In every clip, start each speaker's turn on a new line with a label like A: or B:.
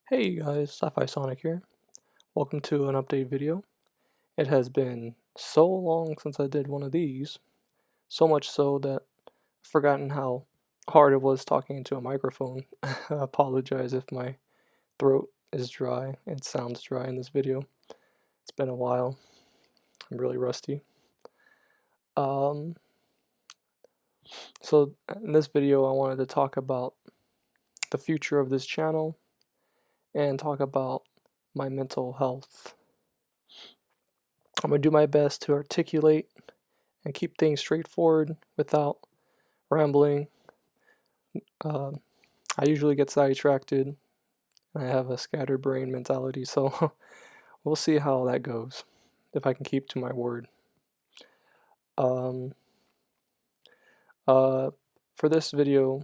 A: Hey guys, Sci-Fi Sonic here. Welcome to an update video. It has been so long since I did one of these, so much so that I've forgotten how hard it was talking into a microphone. I apologize if my throat is dry. It sounds dry in this video. It's been a while. I'm really rusty. Um, so in this video I wanted to talk about the future of this channel and talk about my mental health. I'm going to do my best to articulate and keep things straightforward without rambling. Uh, I usually get sidetracked and I have a scatterbrain mentality, so we'll see how that goes if I can keep to my word. Um, uh, for this video,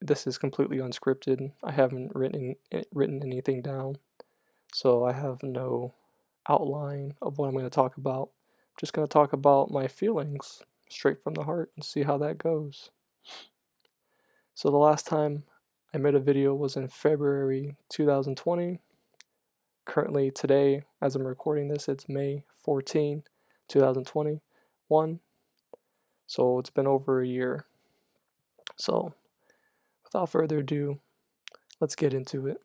A: this is completely unscripted. I haven't written anything down, so I have no outline of what I'm going to talk about. I'm just going to talk about my feelings straight from the heart and see how that goes. So the last time I made a video was in February 2020. Currently today, as I'm recording this, it's May 14, 2021. So it's been over a year. So without further ado, let's get into it.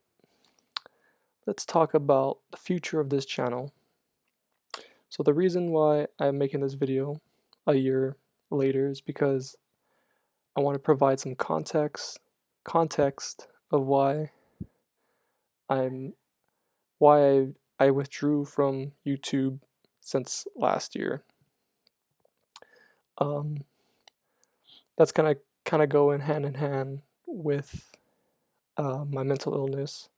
A: Let's talk about the future of this channel. So the reason why I'm making this video a year later is because I want to provide some context of I'm why I withdrew from YouTube since last year. Um, that's kind of going hand in hand with my mental illness,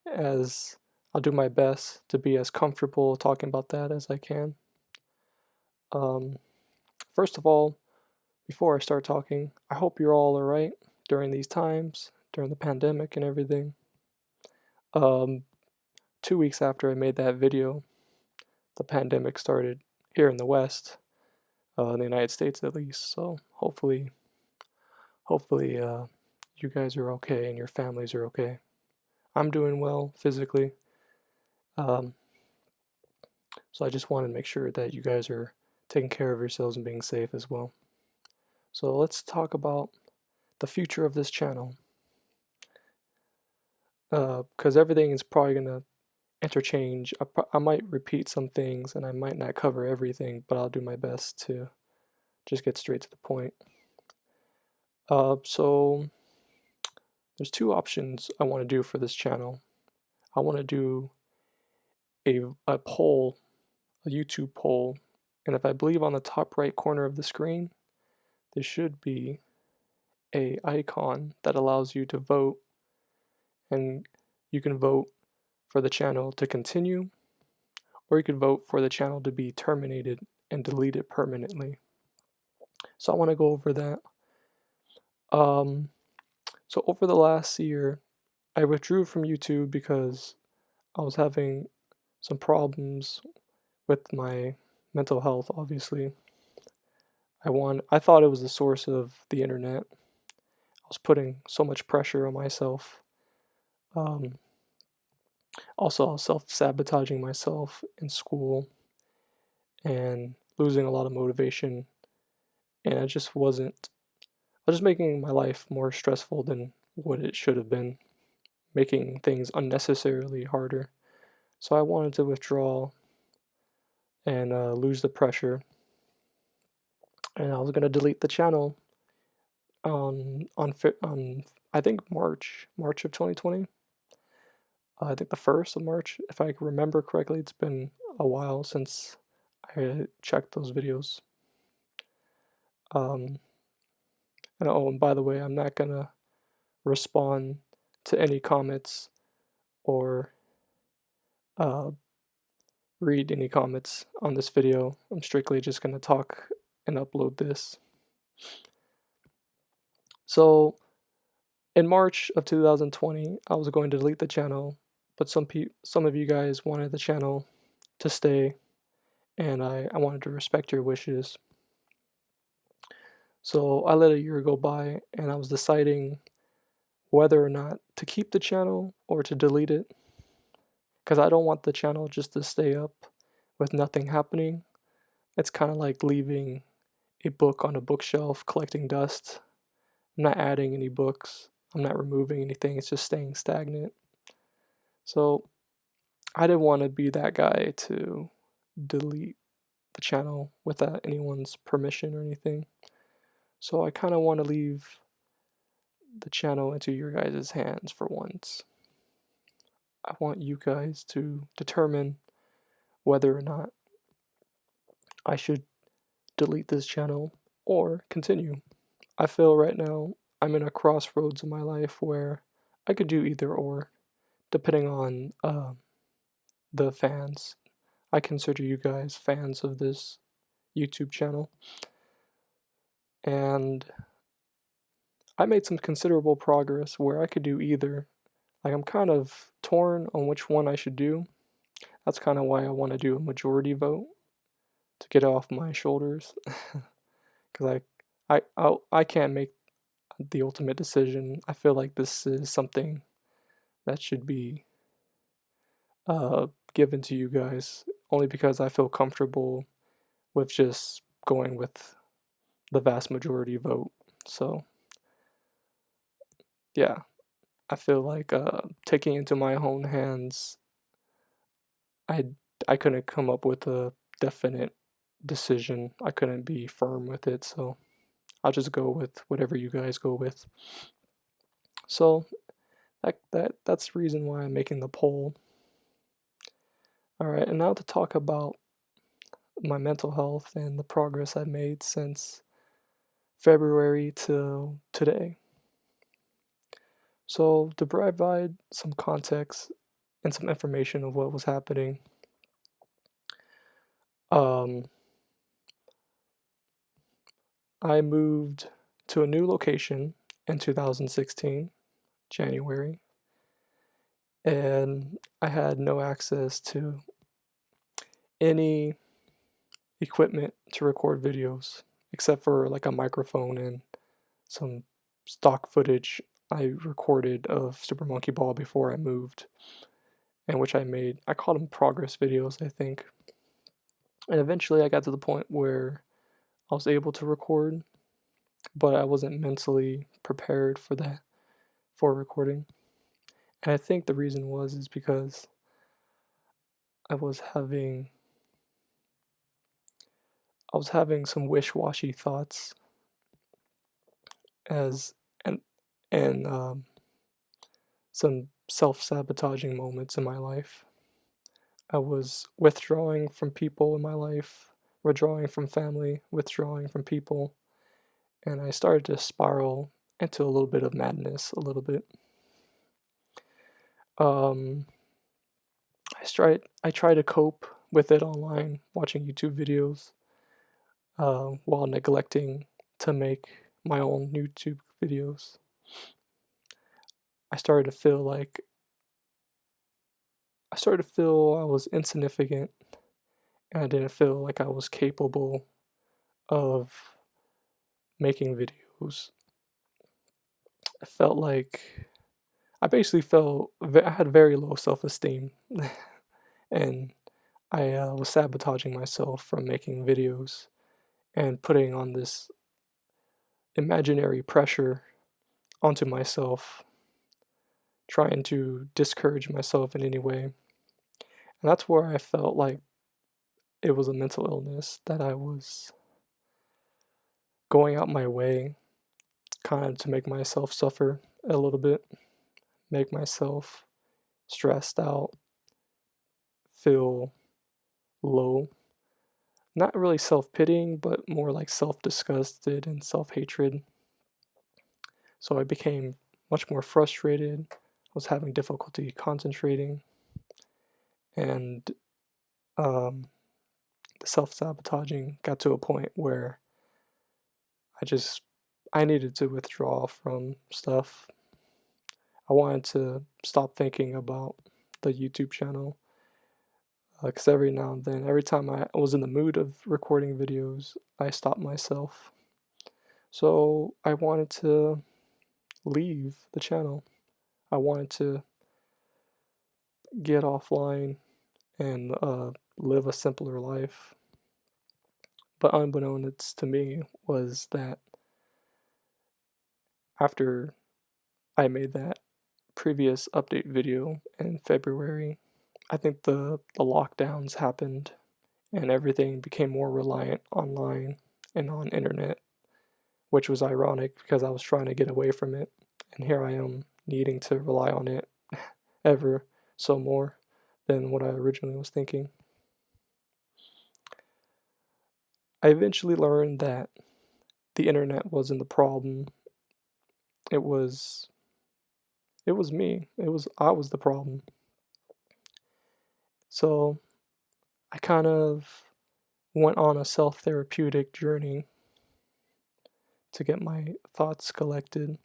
A: as I'll do my best to be as comfortable talking about that as I can. Um, First of all, before I start talking, I hope you're all alright during these times, during the pandemic and everything. 2 weeks after I made that video, the pandemic started here in the West, in the United States at least. So hopefully, you guys are okay and your families are okay. I'm doing well physically, um, so I just wanted to make sure that you guys are taking care of yourselves and being safe as well. So let's talk about the future of this channel, because everything is probably gonna interchange. I might repeat some things and I might not cover everything, but I'll do my best to just get straight to the point. So there's two options I want to do for this channel. I want to do a poll, a YouTube poll, and if I believe on the top right corner of the screen, there should be a icon that allows you to vote, and you can vote for the channel to continue, or you can vote for the channel to be terminated and deleted permanently. So I want to go over that. Um, so over the last year, I withdrew from YouTube because I was having some problems with my mental health, obviously. I thought it was the source of the internet. I was putting so much pressure on myself. Um, Also, I was self-sabotaging myself in school and losing a lot of motivation. And I was just making my life more stressful than what it should have been, making things unnecessarily harder. So I wanted to withdraw and lose the pressure. And I was gonna delete the channel on I think March of 2020. I think the 1st of March, if I can remember correctly. It's been a while since I checked those videos. Um, and by the way, I'm not gonna respond to any comments or uh, read any comments on this video. I'm strictly just gonna talk and upload this. So in March of 2020, I was going to delete the channel, but some of you guys wanted the channel to stay, and I wanted to respect your wishes. So I let a year go by, and I was deciding whether or not to keep the channel or to delete it, because I don't want the channel just to stay up with nothing happening. It's kind of like leaving a book on a bookshelf collecting dust. I'm not adding any books, I'm not removing anything, it's just staying stagnant. So I didn't want to be that guy to delete the channel without anyone's permission or anything. So I kind of want to leave the channel into your guys' hands for once. I want you guys to determine whether or not I should delete this channel or continue. I feel right now I'm in a crossroads in my life where I could do either or, depending on the fans. I consider you guys fans of this YouTube channel, and I made some considerable progress where I could do either. Like, I'm kind of torn on which one I should do. That's kind of why I want to do a majority vote to get it off my shoulders, because I can't make the ultimate decision. I feel like this is something that should be given to you guys, only because I feel comfortable with just going with the vast majority vote. So yeah, I feel like taking into my own hands, I I couldn't come up with a definite decision. I couldn't be firm with it, so I'll just go with whatever you guys go with. So that's the reason why I'm making the poll. All right, and now to talk about my mental health and the progress I've made since February to today. So to provide some context and some information of what was happening, um, I moved to a new location in 2016, January, and I had no access to any equipment to record videos except for like a microphone and some stock footage I recorded of Super Monkey Ball before I moved, and which I called them progress videos, I think. And eventually I got to the point where I was able to record, but I wasn't mentally prepared for recording. And I think the reason is because I was having some wish-washy thoughts as and some self-sabotaging moments in my life. I was withdrawing from people in my life, withdrawing from family, withdrawing from people, and I started to spiral into a little bit of madness, a little bit. Um, I try to cope with it online, watching YouTube videos, while neglecting to make my own YouTube videos. I started to feel like I was insignificant, and I didn't feel like I was capable of making videos. I felt like I had very low self-esteem, and I was sabotaging myself from making videos and putting on this imaginary pressure onto myself, trying to discourage myself in any way. And that's where I felt like it was a mental illness, that I was going out my way kind of to make myself suffer a little bit, make myself stressed out, feel low. Not really self-pitying, but more like self-disgusted and self-hatred. So I became much more frustrated. I was having difficulty concentrating, and um, the self-sabotaging got to a point where I just I needed to withdraw from stuff. I wanted to stop thinking about the YouTube channel, because every now and then, every time I was in the mood of recording videos, I stopped myself. So I wanted to leave the channel. I wanted to get offline and live a simpler life. But unbeknownst to me was that after I made that previous update video in February, I think the lockdowns happened and everything became more reliant online and on internet, which was ironic because I was trying to get away from it, and here I am needing to rely on it ever so more than what I originally was thinking. I eventually learned that the internet wasn't the problem. It was it was me. I was the problem. So I kind of went on a self-therapeutic journey to get my thoughts collected.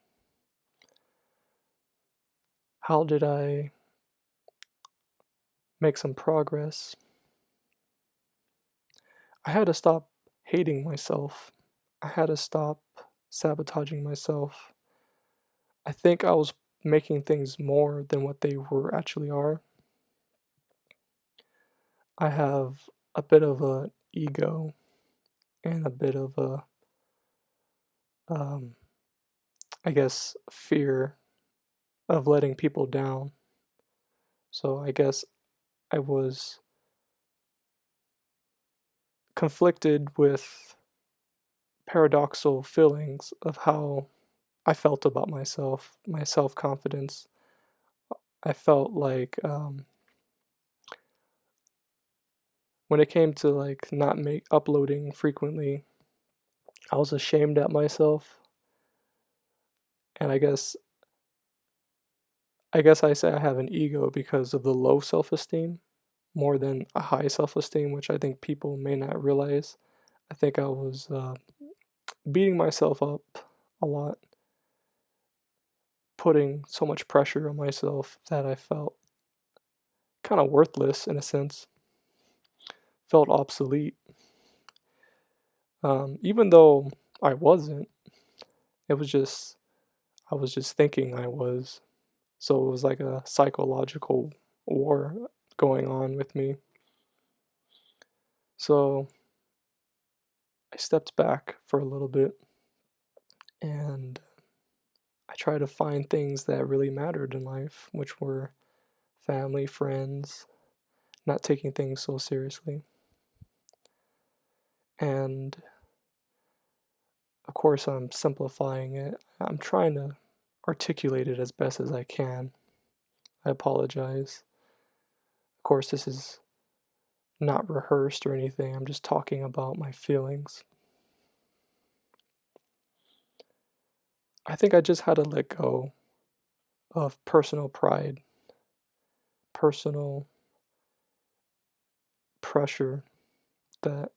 A: How did I make some progress? I had to stop hating myself. I had to stop sabotaging myself. I think I was making things more than what they were actually are. I have a bit of a ego and a bit of a um, I guess fear of letting people down. So I guess I was conflicted with paradoxical feelings of how I felt about myself, my self confidence. I felt like when it came to like not make uploading frequently, I was ashamed at myself, and I guess I say I have an ego because of the low self-esteem more than a high self-esteem, which I think people may not realize. I think I was beating myself up a lot, putting so much pressure on myself that I felt kind of worthless in a sense, felt obsolete. Even though I wasn't, it was just, I was just thinking I was. So it was like a psychological war going on with me. So I stepped back for a little bit and I tried to find things that really mattered in life, which were family, friends, not taking things so seriously. And of course, I'm simplifying it. I'm trying to articulate it as best as I can. I apologize. Of course, this is not rehearsed or anything. I'm just talking about my feelings. I think I just had to let go of personal pride, personal pressure that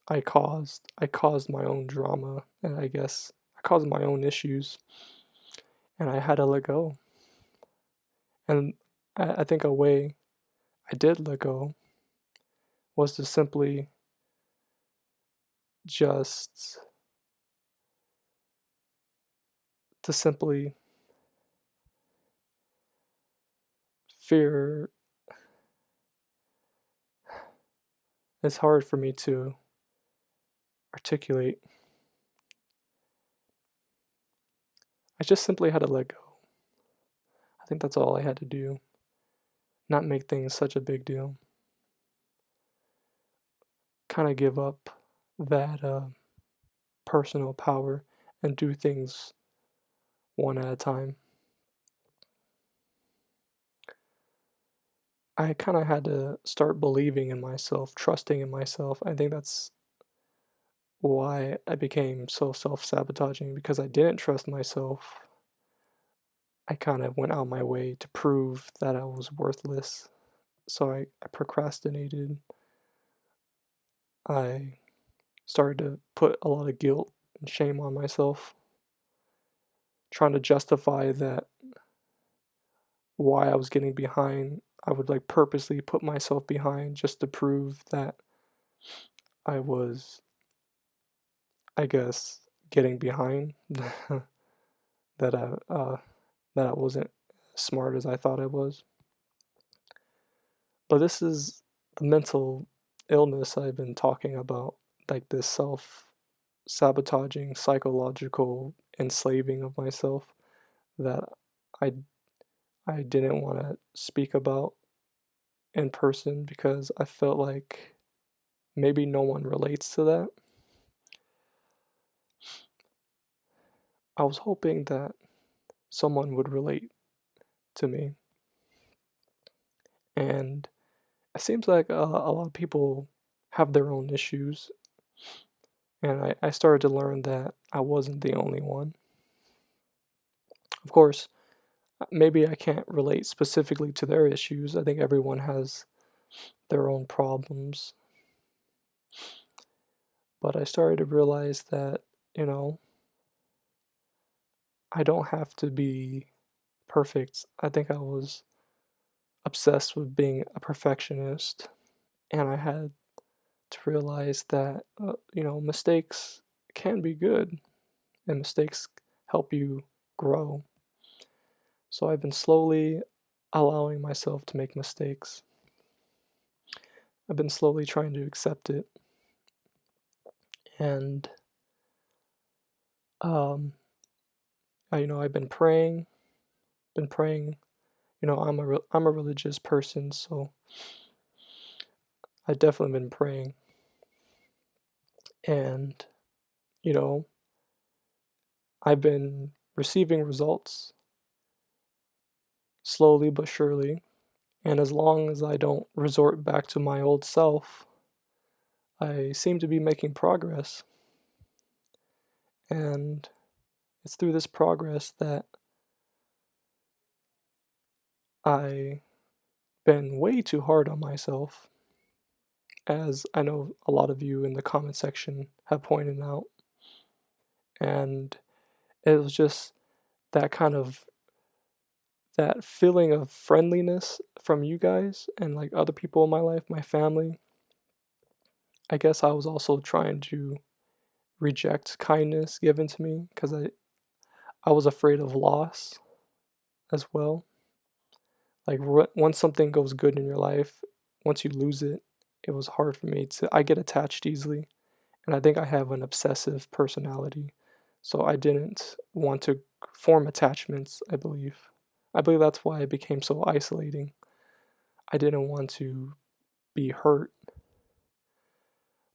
A: I caused. I caused my own drama, and I guess I caused my own issues, and I had to let go. And I think a way I did let go was just to simply fear. It's hard for me to articulate. I just simply had to let go. I think that's all I had to do. Not make things such a big deal. Kind of give up that personal power and do things one at a time. I kind of had to start believing in myself, trusting in myself. I think that's why I became so self sabotaging because I didn't trust myself. I kind of went out my way to prove that I was worthless. So I procrastinated. I started to put a lot of guilt and shame on myself, trying to justify that why I was getting behind. I would like purposely put myself behind just to prove that I was, I guess, getting behind the that I wasn't as smart as I thought I was. But this is the mental illness I've been talking about, like this self-sabotaging psychological enslaving of myself that I I didn't want to speak about in person because I felt like maybe no one relates to that. I was hoping that someone would relate to me, and it seems like a lot of people have their own issues, and I started to learn that I wasn't the only one. Of course, maybe I can't relate specifically to their issues. I think everyone has their own problems, but I started to realize that, you know, I don't have to be perfect. I think I was obsessed with being a perfectionist, and I had to realize that, mistakes can be good, and mistakes help you grow. So I've been slowly allowing myself to make mistakes. I've been slowly trying to accept it, and um, I've been praying. I'm a religious person, so I've definitely been praying, and you know, I've been receiving results slowly but surely. And as long as I don't resort back to my old self, I seem to be making progress. And it's through this progress that I've been way too hard on myself, as I know a lot of you in the comment section have pointed out. And it was just that kind of that feeling of friendliness from you guys and like other people in my life, my family. I guess I was also trying to reject kindness given to me because I was afraid of loss as well. Like once something goes good in your life, once you lose it, it was hard for me to. I get attached easily, and I think I have an obsessive personality, so I didn't want to form attachments. I believe that's why it became so isolating. I didn't want to be hurt,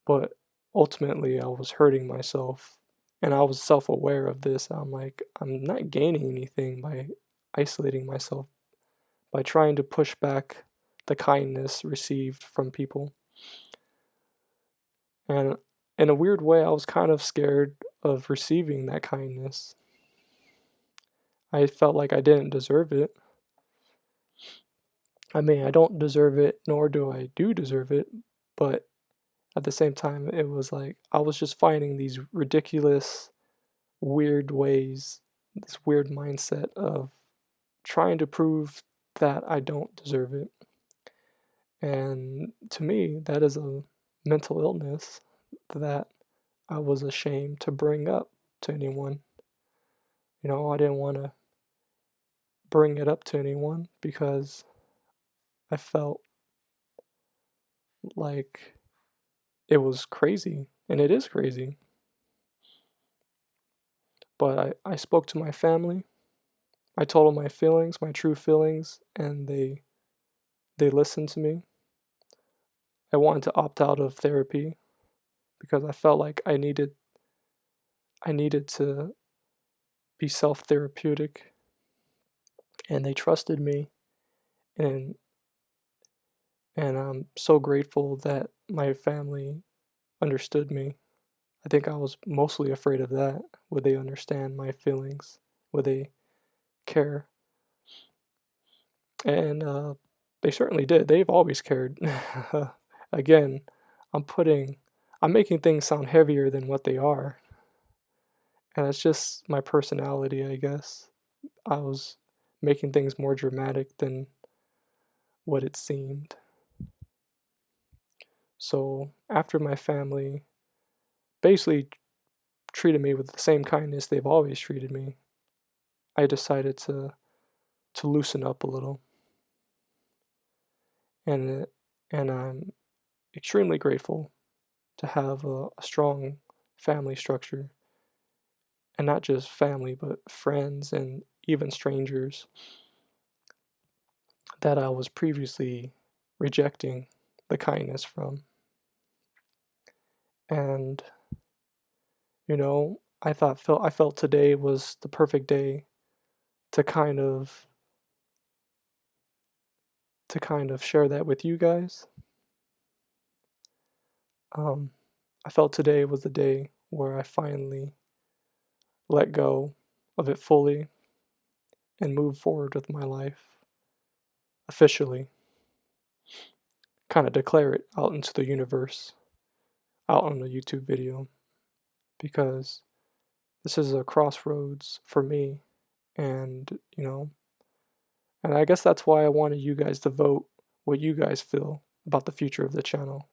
A: but ultimately I was hurting myself, and I was self-aware of this. I'm like, I'm not gaining anything by isolating myself, by trying to push back the kindness received from people. And in a weird way, I was kind of scared of receiving that kindness. I felt like I didn't deserve it. I mean, I don't deserve it, nor do I do deserve it, but at the same time, it was like I was just finding these ridiculous, weird ways, this weird mindset of trying to prove that I don't deserve it. And to me, that is a mental illness that I was ashamed to bring up to anyone. I didn't want to bring it up to anyone because I felt like it was crazy, and it is crazy. But I spoke to my family. I told them my feelings, my true feelings, and they listened to me. I wanted to opt out of therapy because I felt like I needed to be self-therapeutic, and they trusted me, and and I'm so grateful that my family understood me. I think I was mostly afraid of that. Would they understand my feelings? Would they care? And they certainly did. They've always cared. Again, I'm putting, I'm making things sound heavier than what they are. And it's just my personality, I guess. I was making things more dramatic than what it seemed. So after my family basically treated me with the same kindness they've always treated me, I decided to loosen up a little, and I'm extremely grateful to have a strong family structure, and not just family, but friends and even strangers that I was previously rejecting the kindness from. And I felt today was the perfect day to kind of share that with you guys. Um, I felt today was the day where I finally let go of it fully and move forward with my life officially. Kind of declare it out into the universe, out on the YouTube video, because this is a crossroads for me. And, and I guess that's why I wanted you guys to vote what you guys feel about the future of the channel.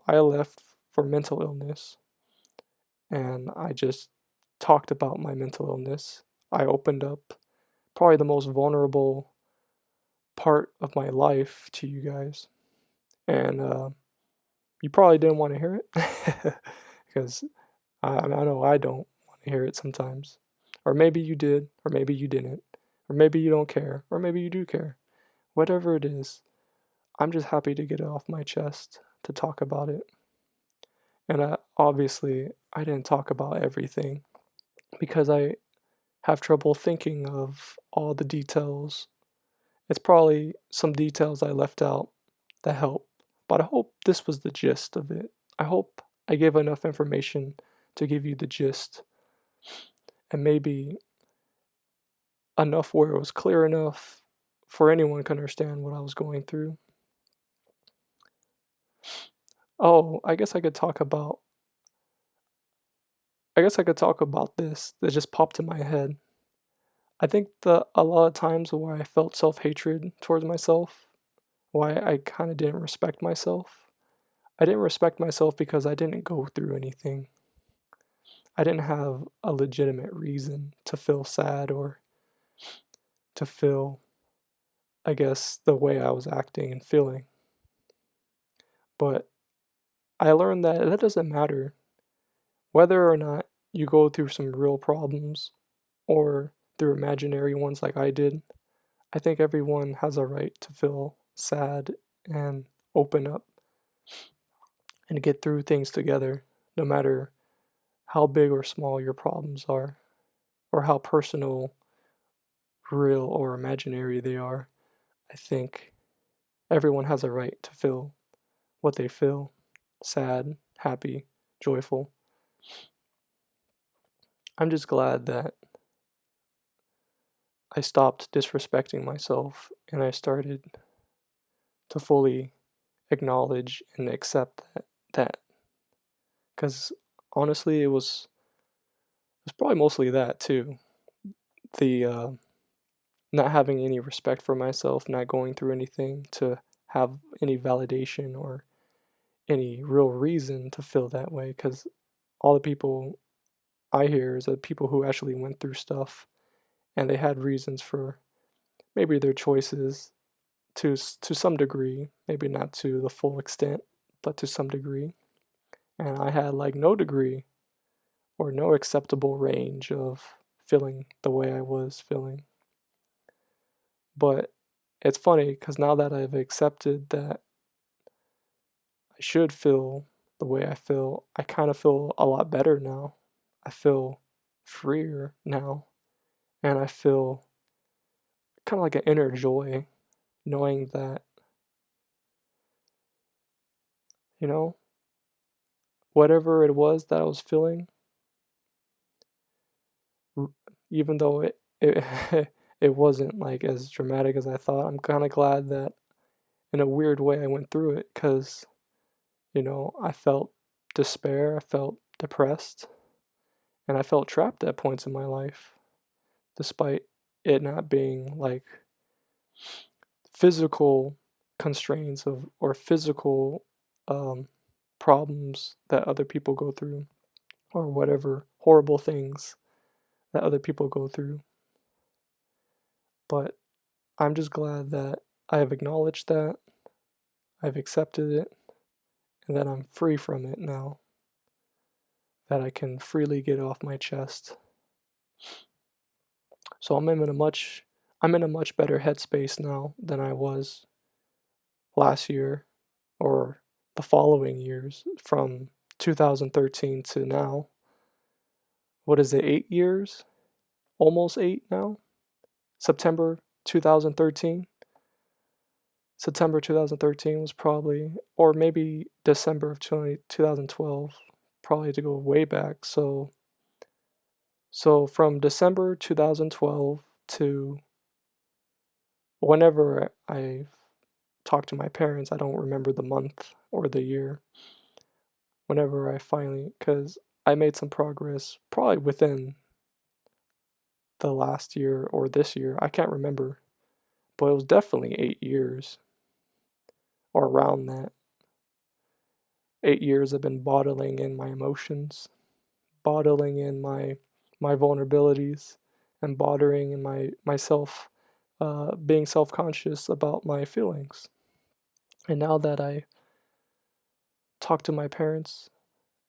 A: I left for mental illness, and I just talked about my mental illness. I opened up probably the most vulnerable part of my life to you guys, and you probably didn't want to hear it because I know I don't want to hear it sometimes, or maybe you did, or maybe you didn't, or maybe you don't care, or maybe you do care. Whatever it is, I'm just happy to get it off my chest to talk about it. And obviously, I didn't talk about everything because I have trouble thinking of all the details. It's probably some details I left out that help, but I hope this was the gist of it. I hope I gave enough information to give you the gist, and maybe enough where it was clear enough for anyone to understand what I was going through. Oh, I guess I could talk about this that just popped in my head. I think a lot of times where I felt self-hatred towards myself, why I kind of didn't respect myself. I didn't respect myself because I didn't go through anything. I didn't have a legitimate reason to feel sad or to feel, I guess, the way I was acting and feeling. But I learned that that doesn't matter whether or not you go through some real problems or through imaginary ones like I did. I think everyone has a right to feel sad and open up and get through things together, no matter how big or small your problems are, or how personal, real, or imaginary they are. I think everyone has a right to feel what they feel: sad, happy, joyful. I'm just glad that I stopped disrespecting myself and I started to fully acknowledge and accept that because honestly it was probably mostly that too, the not having any respect for myself, not going through anything to have any validation or any real reason to feel that way, because all the people I hear is that people who actually went through stuff and they had reasons for maybe their choices to some degree, maybe not to the full extent, but to some degree. And I had like no degree or no acceptable range of feeling the way I was feeling. But it's funny because now that I've accepted that I should feel the way I feel, I kind of feel a lot better now. I feel freer now, and I feel kind of like an inner joy knowing that, you know, whatever it was that I was feeling, even though it it wasn't like as dramatic as I thought, I'm kind of glad that in a weird way I went through it because, I felt despair, I felt depressed, and I felt trapped at points in my life, despite it not being like physical constraints of or physical um, problems that other people go through, or whatever horrible things that other people go through. But I'm just glad that I have acknowledged that, I've accepted it, and that I'm free from it now. That I can freely get off my chest. So I'm in a much better headspace now than I was last year or the following years from 2013 to now. What is it, 8 years? Almost 8 now? September 2013? September 2013 was probably, or maybe December of 2012, probably to go way back. So from December 2012 to whenever I talked to my parents, I don't remember the month or the year. Whenever I finally, because I made some progress probably within the last year or this year, I can't remember, but it was definitely 8 years or around that. 8 years I've been bottling in my emotions, bottling in my vulnerabilities, and bottling in myself, being self-conscious about my feelings. And now that I talked to my parents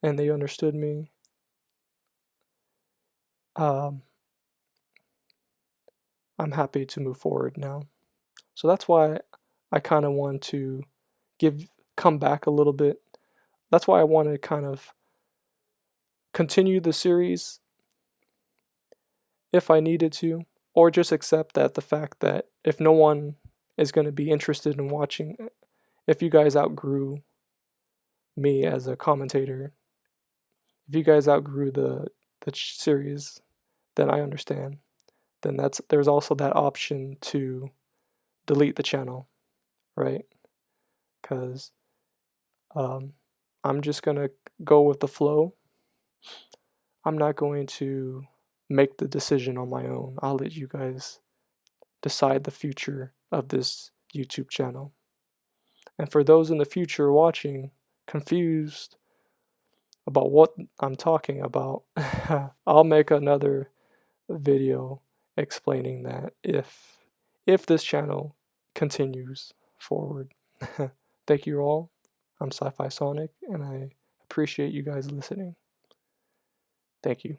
A: and they understood me, I'm happy to move forward now. So that's why I kind of want to come back a little bit. That's why I want to kind of continue the series if I needed to, or just accept that the fact that if no one is going to be interested in watching, if you guys outgrew me as a commentator, if you guys outgrew the series, then I understand. Then there's also that option to delete the channel, right? Because I'm just gonna go with the flow. I'm not going to make the decision on my own. I'll let you guys decide the future of this YouTube channel. And for those in the future watching, confused about what I'm talking about, I'll make another video explaining that if this channel continues forward. Thank you all. I'm Sci-Fi Sonic, and I appreciate you guys listening. Thank you.